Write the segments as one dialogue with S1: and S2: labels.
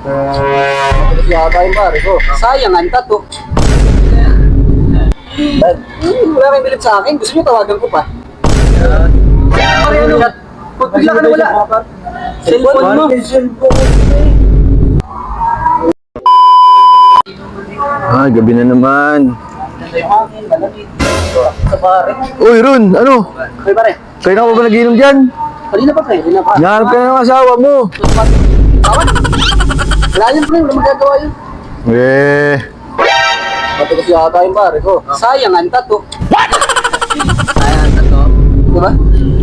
S1: Kasi yata yung pare ko.
S2: Sayang, ang tato. Wala kayong bilib sa akin. Gusto nyo tawagan ko pa. Pare, ano? Pag bigla ka na wala. Cellphone mo.
S3: Ah, gabi na naman.
S2: Sa pare.
S3: Uy, Ron, ano?
S2: Ay, pare.
S3: Kayo na ba nag-inom dyan?
S2: Kanina pa, pre. Kanina pa.
S3: Nahanap ka na ng asawa mo.
S2: Awan. Wala yun, pre. Wala magagawa yun.
S3: Eh,
S1: Pati kasi yata yung pare ko.
S2: Sayang, ang tato.
S1: Ayan, tato.
S2: Diba?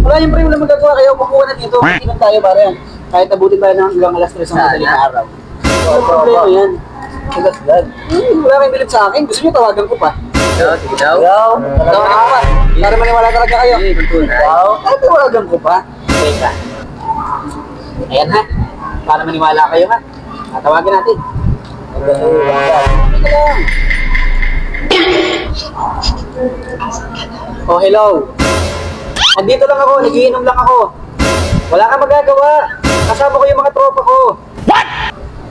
S2: Wala yun, pre. Wala magagawa. Kaya kukuha na dito. Inom tayo, pare. Yan. Kahit nabutin tayo ng hanggang alas 3 ng madaling araw. Wala problema yan. Wala kayong bilib sa akin. Gusto nyo tawagan ko pa.
S1: Sige daw.
S2: Tawagan ko pa. Para maniwala talaga kayo.
S1: Wow.
S2: Ay, tawagan ko pa. Teka. Ayan ha. Para maniwala kayo ha. Tatawagin natin. Teka lang. Oh, hello. Andito lang ako. Nagiinom lang ako. Wala kang magagawa. Kasama ko yung mga tropa ko. What?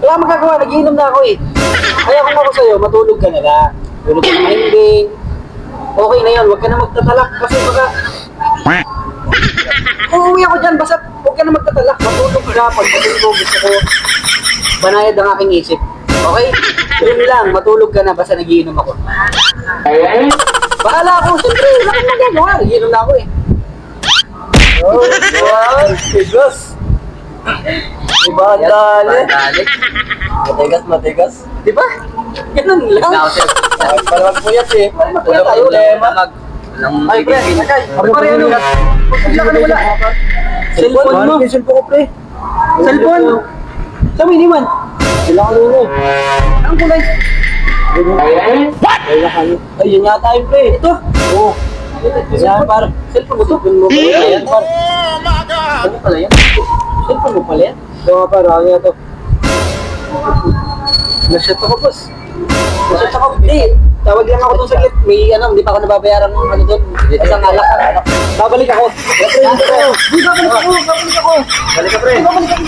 S2: Wala kang magagawa. Nagiinom na ako eh. Kaya kung ako sa'yo, matulog ka na lang. Tulog ka na mahimbing. Okay na yun. Huwag ka na magtatalak. Kasi baka... Uuwi ako dyan. Basta huwag ka na magtatalak. Matulog ka. Pag matulog ko, gusto ko banayad ang aking isip. Okay? Yun lang. Matulog ka na. Basta nagiinom ako. Bahala ako. Siyempre, wala kang magagawa. Nagiinom na ako eh.
S1: Oh, wow. Tigas. Diba, ang dali. Matigas.
S2: Di ba? Ganun lang.
S1: Palawag po yan eh.
S2: Wala tayo. Ay, pre. Ay, pare, ano? Pag bigla ka na wala. Cellphone mo.
S1: Cellphone ko, pre.
S2: Cellphone. Saan mo iniwan?
S1: Kailangan nyo.
S2: Anong kulay?
S1: Ay, yun yata yung pre.
S2: Ito.
S1: Oo. Yan, par.
S2: Cellphone mo to?
S1: Ayan, par.
S2: Ano pala yan? Cellphone mo pala yan?
S1: Ito nga, par. Ano yan to?
S2: Nag-shot ako, boss. Nag-shot ako. Hindi. Tawag lang ako doon sa gate. May ano, hindi pa ako nababayaran ng ano doon. Isang alak. Babalik ako. Babalik ako. Babalik ako.
S1: Balik ka, pre.
S2: Babalik ako.